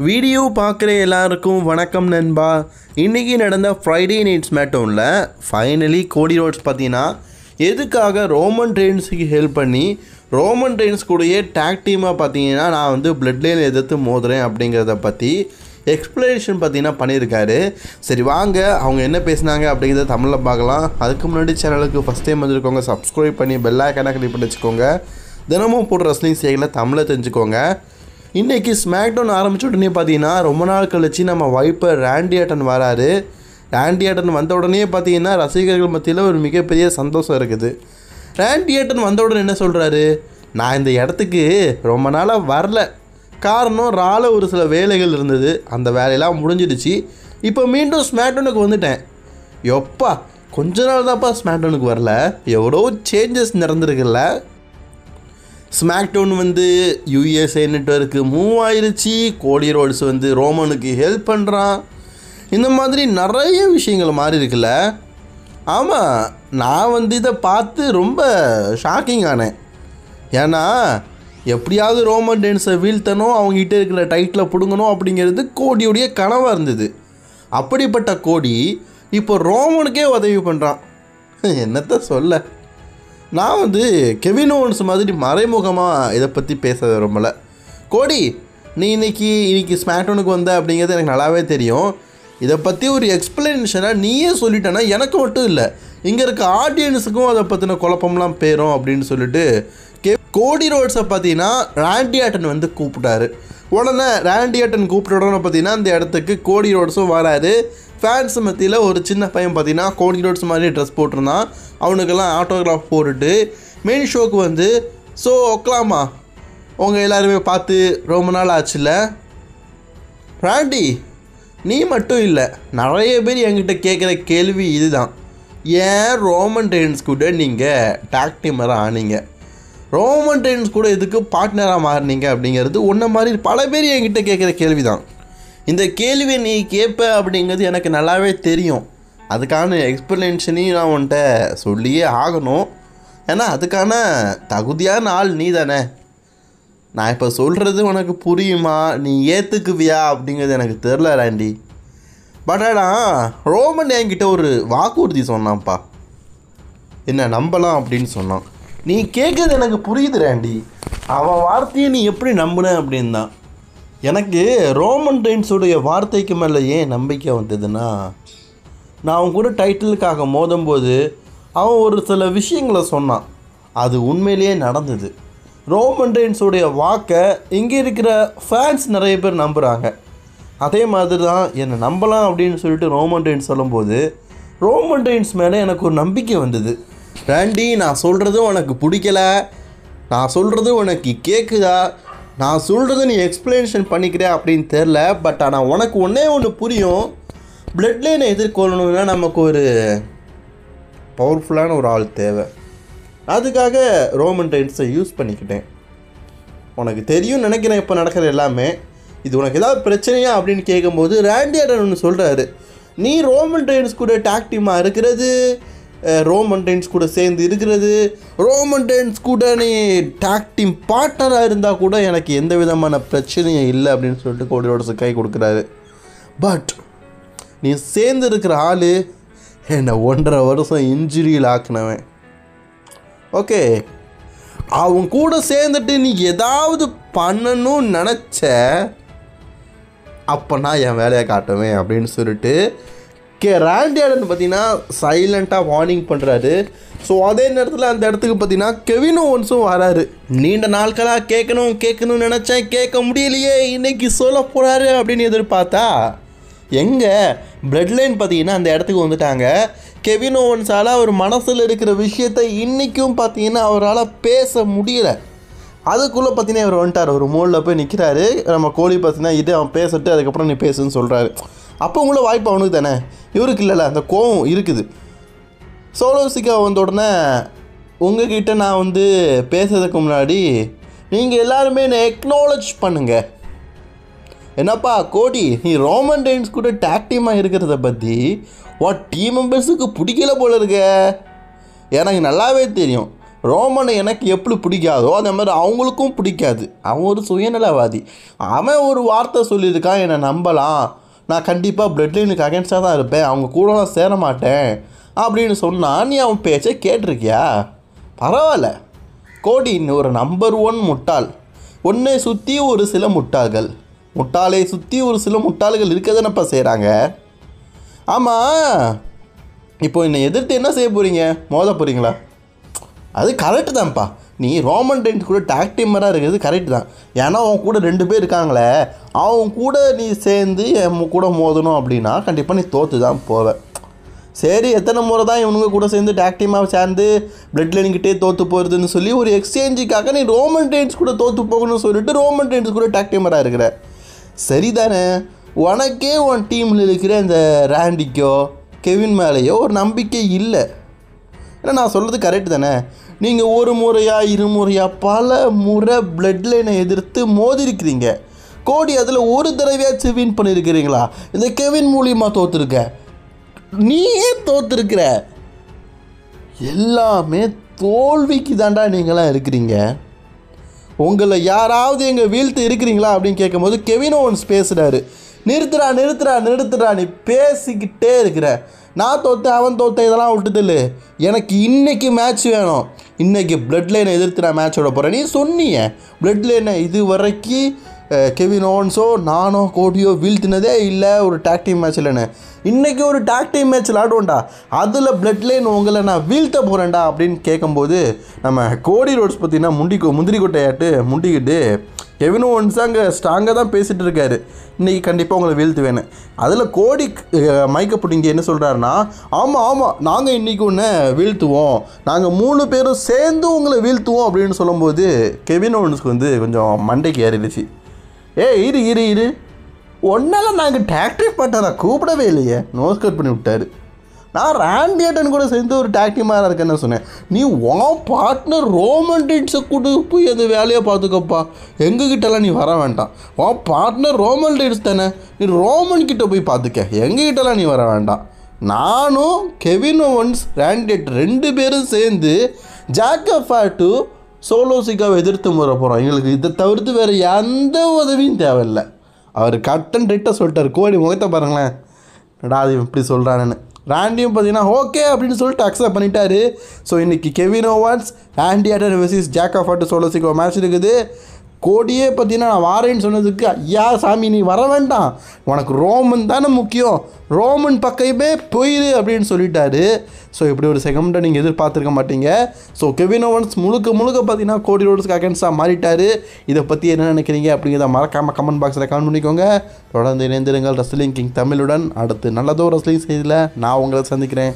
Video பார்க்குற எல்லாருக்கும் வணக்கம் நண்பா. இன்றைக்கி நடந்த ஃப்ரைடே நைட் ஸ்மாக்டவுனில் ஃபைனலி கோடி ரோட்ஸ் பார்த்தீங்கன்னா எதுக்காக ரோமன் ரெயின்ஸுக்கு ஹெல்ப் பண்ணி ரோமன் ரெயின்ஸ் கூடயே டேக் டீமாக பார்த்தீங்கன்னா நான் வந்து பிளட் லைன் எதிர்த்து மோதுறேன் அப்படிங்கிறத பற்றி எக்ஸ்ப்ளனேஷன் பார்த்தீங்கன்னா பண்ணியிருக்காரு. சரி வாங்க அவங்க என்ன பேசினாங்க அப்படிங்கிறத தமிழில் பார்க்கலாம். அதுக்கு முன்னாடி சேனலுக்கு ஃபஸ்ட் டைம் வந்துருக்கோங்க, சப்ஸ்கிரைப் பண்ணி பெல் ஐக்கானை கிளிக் பண்ணி வச்சுக்கோங்க. தினமும் போடுற ரெஸ்லிங் செய்களை தமிழை தெரிஞ்சுக்கோங்க. இன்றைக்கி ஸ்மாக்டவுன் ஆரம்பித்த உடனே பார்த்தீங்கன்னா ரொம்ப நாள் கழிச்சு நம்ம வைப்பர் ராண்டி ஆர்டன் வராரு. ராண்டி ஆர்டன் வந்த உடனே பார்த்தீங்கன்னா ரசிகர்கள் மத்தியில் ஒரு மிகப்பெரிய சந்தோஷம் இருக்குது. ராண்டி ஆர்டன் வந்த உடனே என்ன சொல்கிறாரு, நான் இந்த இடத்துக்கு ரொம்ப நாளாக வரல, காரணம் ரால ஒரு சில வேலைகள் இருந்தது, அந்த வேலையெல்லாம் முடிஞ்சிடுச்சு, இப்போ மீண்டும் ஸ்மாக்டவுனுக்கு வந்துட்டேன். எப்பா கொஞ்ச நாள் தான்ப்பா ஸ்மாக்டவுனுக்கு வரல, எவ்வளோ சேஞ்சஸ் நடந்திருக்குல்ல. ஸ்மாக்டவுன் வந்து யூஎஸ்ஏ நெட்வொர்க்கு மூவ் ஆயிடுச்சு, கோடி ரோட்ஸ் வந்து ரோமனுக்கு ஹெல்ப் பண்ணுறான், இந்த மாதிரி நிறைய விஷயங்கள் மாறி இருக்குல்ல. ஆமாம், நான் வந்து இதை பார்த்து ரொம்ப ஷாக்கிங் ஆனேன். ஏன்னா எப்படியாவது ரோமன் ரெயின்ஸை வீழ்த்தணும், அவங்ககிட்ட இருக்கிற டைட்டில் பிடுங்கணும் அப்படிங்கிறது கோடியுடைய கனவாக இருந்தது. அப்படிப்பட்ட கோடி இப்போ ரோமனுக்கே உதவி பண்ணுறான். என்னத்தை சொல்ல, நான் வந்து கெவின் ஓவன்ஸ் மாதிரி மறைமுகமாக இதை பற்றி பேச விரும்பல. கோடி, நீ இன்னைக்கு ஸ்மாக்டவுனுக்கு வந்த அப்படிங்கிறது எனக்கு நல்லாவே தெரியும். இதை பற்றி ஒரு எக்ஸ்பிளனேஷனாக நீயே சொல்லிட்டேன்னா எனக்கு மட்டும் இல்லை, இங்கே இருக்க ஆடியன்ஸுக்கும் அதை பற்றின குழப்பம்லாம் பேரும் அப்படின்னு சொல்லிட்டு கோடி ரோட்ஸை பார்த்தீங்கன்னா ராண்டி ஆர்டன் வந்து கூப்பிட்டாரு. உடனே ராண்டி ஆர்டன் கூப்பிட்ட உடனே பார்த்தீங்கன்னா அந்த இடத்துக்கு கோடி ரோட்ஸும் வராரு. ஃபேன்ஸ் மத்தியில் ஒரு சின்ன பையன் பார்த்தீங்கன்னா கோடி ரோட்ஸ் மாதிரி ட்ரெஸ் போட்டிருந்தான். அவனுக்கெல்லாம் ஆட்டோகிராஃப் போட்டுட்டு மெயின் ஷோக்கு வந்து ஸோ ஒக்கலாமா உங்கள் எல்லாருமே பார்த்து ரொம்ப நாள் ஆச்சுல்ல. ராண்டி, நீ மட்டும் இல்லை, நிறைய பேர் என்கிட்ட கேட்குற கேள்வி இதுதான், ஏன் ரோமன் ரெயின்ஸ் கூட நீங்கள் டாக் டீமராக ஆனீங்க, ரோமன் ரெயின்ஸ் கூட எதுக்கு பார்ட்னராக மாறினீங்க அப்படிங்கிறது ஒன்றை மாதிரி பல பேர் என்கிட்ட கேட்குற கேள்வி தான். இந்த கேள்வியை நீ கேட்ப அப்படிங்கிறது எனக்கு நல்லாவே தெரியும். அதுக்கான எக்ஸ்பிளனேஷனையும் நான் உன்கிட்ட சொல்லியே ஆகணும். ஏன்னா அதுக்கான தகுதியான ஆள் நீ தானே. நான் இப்போ சொல்கிறது உனக்கு புரியுமா, நீ ஏற்றுக்குவியா அப்படிங்கிறது எனக்கு தெரில ராண்டி. பட் ஆனால் ரோமன் என்கிட்ட ஒரு வாக்குறுதி சொன்னான்ப்பா, என்ன நம்பலாம் அப்படின்னு சொன்னான். நீ கேட்குறது எனக்கு புரியுது ராண்டி, அவன் வார்த்தையை நீ எப்படி நம்பின அப்படின்னு தான். எனக்கு ரோமன் ரெயின்ஸுடைய வார்த்தைக்கு மேலே ஏன் நம்பிக்கை வந்ததுன்னா, நான் அவன் கூட டைட்டிலுக்காக மோதும்போது அவன் ஒரு சில விஷயங்களை சொன்னான், அது உண்மையிலேயே நடந்தது. ரோமன் ரெயின்ஸுடைய வாக்கை இங்கே இருக்கிற ஃபேன்ஸ் நிறைய பேர் நம்புகிறாங்க. அதே மாதிரி தான் என்னை நம்பலாம் அப்படின்னு சொல்லிட்டு ரோமன் ரெயின்ஸ் சொல்லும்போது ரோமன் ரெயின்ஸ் மேலே எனக்கு ஒரு நம்பிக்கை வந்தது. ராண்டி, நான் சொல்கிறது உனக்கு பிடிக்கல, நான் சொல்கிறது உனக்கு கேட்குதா, நான் சொல்கிறத நீ எக்ஸ்பிளனேஷன் பண்ணிக்கிற அப்படின்னு தெரில. பட் ஆனால் உனக்கு ஒன்றே ஒன்று புரியும், பிளட் லைனை எதிர்கொள்ளணுன்னா நமக்கு ஒரு பவர்ஃபுல்லான ஒரு ஆள் தேவை. அதுக்காக ரோமன் ரெயின்ஸை யூஸ் பண்ணிக்கிட்டேன். உனக்கு தெரியும் நினைக்கிறேன் இப்போ நடக்கிற எல்லாமே. இது உனக்கு ஏதாவது பிரச்சனையா அப்படின்னு கேட்கும்போது ராண்டி ஆர்டன் ஒன்று சொல்கிறாரு, நீ ரோமன் ரெயின்ஸ் கூட டாக் டீமாக இருக்கிறது, ரோமன் ரெயின்ஸ் கூட சேர்ந்து இருக்கிறது, ரோமன் ரெயின்ஸ் கூட நீ டாக் டீம் பார்ட்னராக இருந்தால் கூட எனக்கு எந்த விதமான பிரச்சனையும் இல்லை அப்படின்னு சொல்லிட்டு கோடி ரோட்ஸு கை கொடுக்குறாரு. பட் நீ சேர்ந்து இருக்கிற ஆள் என்னை 1.5 வருஷம் இன்ஜுரியில் ஆக்கினவன். ஓகே, அவன் கூட சேர்ந்துட்டு நீ ஏதாவது பண்ணணும்னு நினச்ச அப்போ நான் என் வேலையை காட்டுவேன் அப்படின்னு சொல்லிட்டு ராண்டி ஆர்டன் பார்த்தீங்கன்னா சைலண்ட்டாக வார்னிங் பண்ணுறாரு. ஸோ அதே நேரத்தில் அந்த இடத்துக்கு பார்த்தீங்கன்னா கெவின் ஓவன்ஸும் வராரு. நீண்ட நாட்களாக கேட்கணும்னு நினச்சேன், கேட்க முடியலையே, இன்றைக்கி சொல்ல போகிறாரு அப்படின்னு எதிர்பார்த்தா எங்கே பிளட் லைன் பார்த்தீங்கன்னா அந்த இடத்துக்கு வந்துட்டாங்க. கெவின் ஓவன்ஸால் அவர் மனசில் இருக்கிற விஷயத்தை இன்றைக்கும் பார்த்தீங்கன்னா அவரால் பேச முடியலை. அதுக்குள்ளே பார்த்தீங்கன்னா அவர் வந்துட்டார், ஒரு மோலில் போய் நிற்கிறாரு. நம்ம கோழி பார்த்தீங்கன்னா இது அவன் பேசிட்டு அதுக்கப்புறம் நீ பேசுன்னு சொல்கிறாரு. அப்போ உங்கள வாய்ப்பு அவனுக்கு தானே, இவருக்கு இல்லைல்ல, அந்த கோவம் இருக்குது. சோலோ சிக்கா வந்த உடனே உங்ககிட்ட நான் வந்து பேசுறதுக்கு முன்னாடி நீங்கள் எல்லாருமே என்னை எக்னாலஜ் பண்ணுங்கள். என்னப்பா கோடி, நீ ரோமன் ரெயின்ஸ் கூட டாக் டீமாக இருக்கிறத பற்றி டீம் மெம்பர்ஸுக்கு பிடிக்கல போல இருக்க. எனக்கு நல்லாவே தெரியும், ரோமனை எனக்கு எப்படி பிடிக்காதோ அந்த மாதிரி அவங்களுக்கும் பிடிக்காது. அவன் ஒரு சுயநலவாதி. அவன் ஒரு வார்த்தை சொல்லியிருக்கான், என்னை நம்பலாம், நான் கண்டிப்பாக பிளட் லைனுக்கு அகேன்ஸ்டாக தான் இருப்பேன், அவங்க கூடலாம் சேர மாட்டேன் அப்படின்னு சொன்னால் நீ அவன் பேச்சை கேட்டிருக்கியா? பரவாயில்ல. கோடி ஒரு நம்பர் 1 முட்டாள். ஒன்றை சுற்றி ஒரு சில முட்டாள்கள், முட்டாளை சுற்றி ஒரு சில முட்டாள்கள் இருக்க தானப்பா செய்கிறாங்க. ஆமாம், இப்போ என்னை எதிர்த்து என்ன செய்ய போகிறீங்க? மோத போகிறீங்களா? அது கரெக்டு தான்ப்பா. நீ ரோமன் ரெயின்ஸ் கூட டாக் டீமராக இருக்கிறது கரெக்டு தான். ஏன்னா அவன் கூட 2 பேர் இருக்காங்களே, அவன் கூட நீ சேர்ந்து என் கூட மோதணும் அப்படின்னா கண்டிப்பாக நீ தோற்று தான் போவ. சரி, எத்தனை முறை தான் இவனுங்க கூட சேர்ந்து டாக் டீமாக சேர்ந்து பிளட் லைனுக்கிட்டே தோற்று போகிறதுன்னு சொல்லி ஒரு எக்ஸ்சேஞ்சுக்காக நீ ரோமன் ரெயின்ஸ் கூட தோற்று போகணும்னு சொல்லிட்டு ரோமன் ரெயின்ஸ் கூட டாக் டீமராக இருக்கிற. சரிதானே? உனக்கே உன் டீமில் இருக்கிற இந்த ராண்டிக்கோ கெவின் மேலேயோ ஒரு நம்பிக்கை இல்லை. ஏன்னா நான் சொல்கிறது கரெக்டு தானே? நீங்கள் ஒரு முறையா 2 முறையா பல முறை பிளட் லைனை எதிர்த்து மோதிருக்கிறீங்க. கோடி அதில் ஒரு தடவையாச்சும் வின் பண்ணியிருக்கிறீங்களா? இந்த கெவின் மூலியமாக தோற்றுருக்க, நீயே தோற்றுருக்கிற. எல்லாமே தோல்விக்கு தாண்டா நீங்களாம் இருக்கிறீங்க. உங்களை யாராவது எங்கள் வீழ்த்து இருக்கிறீங்களா அப்படின்னு கேட்கும்போது கெவின் ஓவன்ஸ் பேசுகிறாரு, நிறுத்துறா நிறுத்துறா நிறுத்துறா, நீ பேசிக்கிட்டே இருக்கிற. நான் தோற்றேன் அவன் தோற்றேன் இதெல்லாம் விட்டுதில்ல, எனக்கு இன்றைக்கி மேட்ச் வேணும், இன்றைக்கி பிளட் லைனை எதிர்த்து நான் மேட்ச் விட போகிறேன். நீ சொன்னீங்க பிளட் லைனை இது வரைக்கும் கெவின் ஓவன்ஸோ நானோ கோடியோ வீழ்த்தினதே இல்லை ஒரு டாக் டீம் மேட்ச் இல்லைன்னு. இன்றைக்கி ஒரு டாக் டீம் மேட்ச் விளாடுவோண்டா, அதில் பிளட் லைன் உங்களை நான் வீழ்த்த போகிறேன்டா அப்படின்னு கேட்கும்போது நம்ம கோடி ரோட்ஸ் பார்த்தீங்கன்னா முந்திரி கொட்டையாட்டு முண்டிக்கிட்டு கெவின் ஓவன்ஸ் அங்கே ஸ்ட்ராங்காக தான் பேசிகிட்டு இருக்காரு, இன்றைக்கி கண்டிப்பாக உங்களை வீழ்த்துவேன்னு. அதில் கோடி மைக்க பிடிங்க என்ன சொல்கிறாருன்னா, ஆமாம் ஆமாம் நாங்கள் இன்றைக்கி ஒன்று வீழ்த்துவோம், நாங்கள் 3 பேரும் சேர்ந்து உங்களை வீழ்த்துவோம் அப்படின்னு சொல்லும்போது கெவின் ஓவன்ஸ்க்கு வந்து கொஞ்சம் மண்டைக்கு ஏறிடுச்சு. இரு இரு இரு, ஒன்றால் நாங்கள் டாக்டிவ் பார்ட்னரை கூப்பிடவே இல்லையே, நோஸ் கட் பண்ணி விட்டார். நான் ராண்டி ஆர்டன் கூட சேர்ந்து ஒரு டாக்டிமாக இருக்கேன்னு சொன்னேன். நீ உன் பார்ட்னர் ரோமன் ரெயின்ஸை கூட போய் அந்த வேலையை பார்த்துக்கப்பா, எங்ககிட்டலாம் நீ வர வேண்டாம். உன் பார்ட்னர் ரோமன் ரெயின்ஸ் தானே, நீ ரோமன் கிட்ட போய் பார்த்துக்க, எங்ககிட்டலாம் நீ வர வேண்டாம். நானும் கெவின் ஓவன்ஸ் ராண்டி ஆர்டன் 2 பேரும் சேர்ந்து ஜாக்கஃபாட்டு சோலோ சிக்காவை எதிர்த்து முறை போகிறோம். எங்களுக்கு இதை தவிர்த்து வேறு எந்த உதவியும் தேவையில்லை. அவர் கட் அண்ட் ரைட்டாக சொல்லிட்டார். கோடி முகத்தை பாருங்களேன், நடா அது இப்படி சொல்கிறான்னு. ராண்டியும் பார்த்தீங்கன்னா ஓகே அப்படின்னு சொல்லிட்டு அக்செப்ட் பண்ணிட்டாரு. ஸோ இன்றைக்கி கெவின் ஓவன்ஸ் ராண்டி ஆர்டன் வெர்சஸ் ஜாக்கஃபாட்டு சோலோ சிக்கா மேட்ச் இருக்குது. கோடியே பார்த்தீங்கன்னா நான் வாரேன்னு சொன்னதுக்கு, ஐயா சாமி நீ வர வேண்டாம், உனக்கு ரோமன் தானே முக்கியம், ரோமன் பக்கமே போயிரு அப்படின்னு சொல்லிட்டாரு. ஸோ இப்படி ஒரு செகண்டை நீங்கள் எதிர்பார்த்துருக்க மாட்டீங்க. ஸோ கெவின் ஓவன்ஸ் முழுக்க பார்த்தீங்கன்னா கோடி ரோட்ஸ்க்கு அகேன்ஸ்டாக மாறிட்டார். இதை பற்றி என்ன நினைக்கிறீங்க அப்படிங்கிறத மறக்காமல் கமெண்ட் பாக்ஸில் கமெண்ட் பண்ணிக்கோங்க. தொடர்ந்து இணைந்திருங்கள் ரெஸ்லிங் கிங் தமிழுடன். அடுத்து நல்லதோ ரெஸ்லிங் செய்தியில் நான் உங்களை சந்திக்கிறேன்.